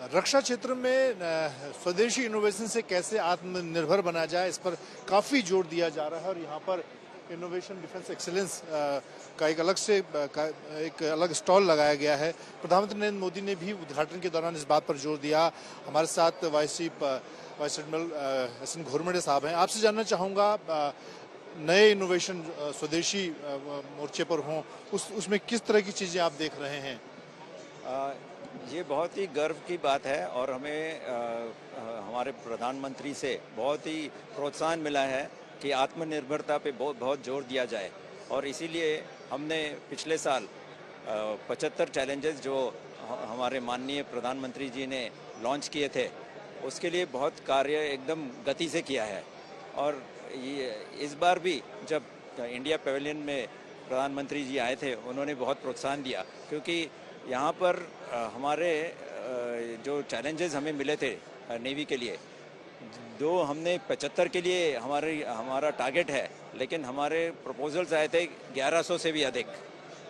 रक्षा क्षेत्र में स्वदेशी इनोवेशन से कैसे आत्मनिर्भर बना जाए, इस पर काफ़ी जोर दिया जा रहा है और यहाँ पर इनोवेशन डिफेंस एक्सीलेंस का एक अलग स्टॉल लगाया गया है। प्रधानमंत्री नरेंद्र मोदी ने भी उद्घाटन के दौरान इस बात पर जोर दिया। हमारे साथ वाइस एडमिरल एस.एन. घोरमड़े साहब हैं। आपसे जानना चाहूँगा, नए इनोवेशन स्वदेशी मोर्चे पर हों, उसमें किस तरह की चीज़ें आप देख रहे हैं? ये बहुत ही गर्व की बात है और हमें हमारे प्रधानमंत्री से बहुत ही प्रोत्साहन मिला है कि आत्मनिर्भरता पे बहुत जोर दिया जाए। और इसीलिए हमने पिछले साल 75 चैलेंजेस जो हमारे माननीय प्रधानमंत्री जी ने लॉन्च किए थे, उसके लिए बहुत कार्य एकदम गति से किया है। और ये इस बार भी जब इंडिया पेविलियन में प्रधानमंत्री जी आए थे, उन्होंने बहुत प्रोत्साहन दिया, क्योंकि यहाँ पर हमारे जो चैलेंजेस हमें मिले थे नेवी के लिए, दो हमने 75 के लिए हमारा टारगेट है, लेकिन हमारे प्रपोजल्स आए थे 1100 से भी अधिक,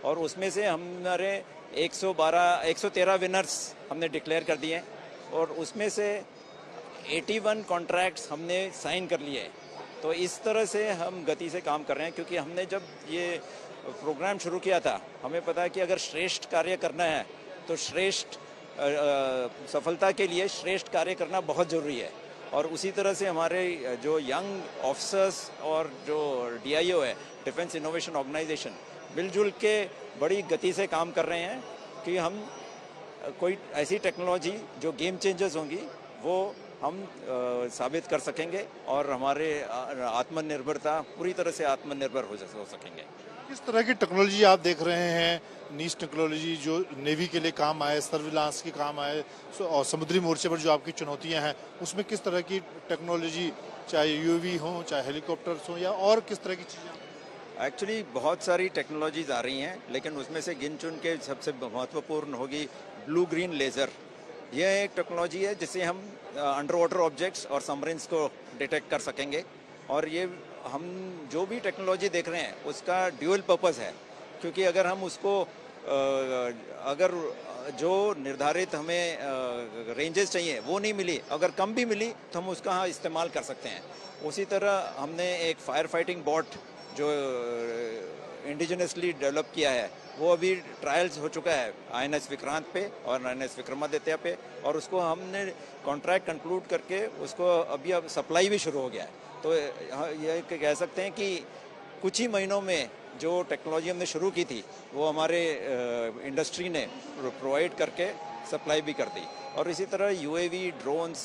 और उसमें से हमारे 113 विनर्स हमने डिक्लेयर कर दिए और उसमें से 81 कॉन्ट्रैक्ट्स हमने साइन कर लिए। तो इस तरह से हम गति से काम कर रहे हैं, क्योंकि हमने जब ये प्रोग्राम शुरू किया था, हमें पता है कि अगर श्रेष्ठ कार्य करना है तो सफलता के लिए श्रेष्ठ कार्य करना बहुत ज़रूरी है। और उसी तरह से हमारे जो यंग ऑफिसर्स और जो DIO है, डिफेंस इनोवेशन ऑर्गेनाइजेशन, मिलजुल के बड़ी गति से काम कर रहे हैं कि हम कोई ऐसी टेक्नोलॉजी जो गेम चेंजर्स होंगी वो हम साबित कर सकेंगे और हमारे आत्मनिर्भरता पूरी तरह से आत्मनिर्भर हो सकेंगे। किस तरह की टेक्नोलॉजी आप देख रहे हैं? नीश टेक्नोलॉजी जो नेवी के लिए काम आए, सर्विलांस के काम आए, और समुद्री मोर्चे पर जो आपकी चुनौतियां हैं, उसमें किस तरह की टेक्नोलॉजी, चाहे UAV हो, चाहे हेलीकॉप्टर्स हो, या और किस तरह की चीज़ें? एक्चुअली बहुत सारी टेक्नोलॉजीज आ रही हैं, लेकिन उसमें से गिन चुन के सबसे महत्वपूर्ण होगी ब्लू ग्रीन लेज़र। यह एक टेक्नोलॉजी है जिससे हम अंडर वाटर ऑब्जेक्ट्स और सबमरीन्स को डिटेक्ट कर सकेंगे। और ये हम जो भी टेक्नोलॉजी देख रहे हैं उसका ड्यूअल पर्पस है, क्योंकि अगर हम उसको अगर जो निर्धारित हमें रेंजेस चाहिए वो नहीं मिली, अगर कम भी मिली तो हम उसका इस्तेमाल कर सकते हैं। उसी तरह हमने एक फायर फाइटिंग बॉट जो इंडिजिनसली डेवलप किया है, वो अभी ट्रायल्स हो चुका है INS विक्रांत पे और INS विक्रमादित्य पे, और उसको हमने कॉन्ट्रैक्ट कंक्लूड करके उसको अभी अब सप्लाई भी शुरू हो गया है। तो ये कह सकते हैं कि कुछ ही महीनों में जो टेक्नोलॉजी हमने शुरू की थी वो हमारे इंडस्ट्री ने प्रोवाइड करके सप्लाई भी कर दी। और इसी तरह UAV, ड्रोन्स,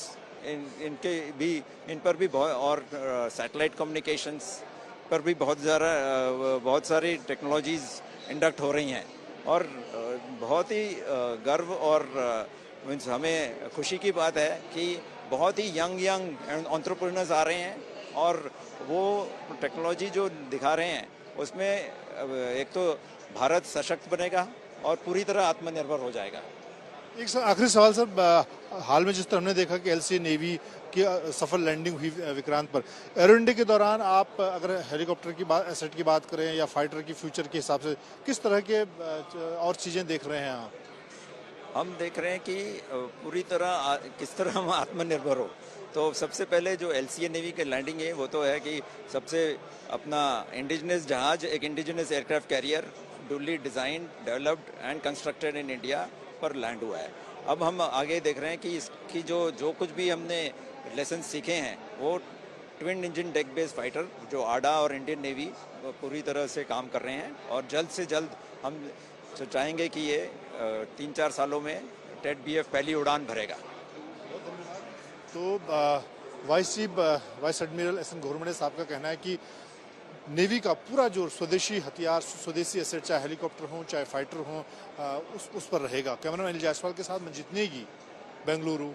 इन पर भी बहुत, और सैटेलाइट कम्युनिकेशंस पर भी बहुत सारी टेक्नोलॉजीज़ इंडक्ट हो रही हैं। और बहुत ही गर्व और मीन्स हमें खुशी की बात है कि बहुत ही यंग एंटरप्रेन्योर्स आ रहे हैं और वो टेक्नोलॉजी जो दिखा रहे हैं उसमें एक तो भारत सशक्त बनेगा और पूरी तरह आत्मनिर्भर हो जाएगा। एक आखिरी सवाल सर, हाल में जिस तरह हमने देखा कि LCA नेवी की सफल लैंडिंग हुई विक्रांत पर, एरो इंडिया के दौरान आप अगर हेलीकॉप्टर की एसेट की बात करें या फाइटर की फ्यूचर के हिसाब से किस तरह के और चीज़ें देख रहे हैं आप? हम देख रहे हैं कि पूरी तरह किस तरह हम आत्मनिर्भर हो। तो सबसे पहले जो LCA नेवी के लैंडिंग है वो तो है कि सबसे अपना इंडिजिनस जहाज, एक indigenous aircraft carrier duly design, developed and constructed in India पर लैंड हुआ है। अब हम आगे देख रहे हैं कि इसकी जो कुछ भी हमने लेसन सीखे हैं वो twin engine deck base fighter जो ADA और इंडियन नेवी पूरी तरह से काम कर रहे हैं, और जल्द से जल्द हम चाहेंगे कि ये 3-4 सालों में TED-BF पहली उड़ान भरेगा। तो वाइस एडमिरल S.N. घोरमड़े साहब का कहना है कि नेवी का पूरा जोर स्वदेशी हथियार, स्वदेशी एसेट, चाहे हेलीकॉप्टर हो, चाहे फाइटर हो, उस पर रहेगा। कैमरामैन अनिल जायसवाल के साथ मंजीत नेगी, बेंगलुरु।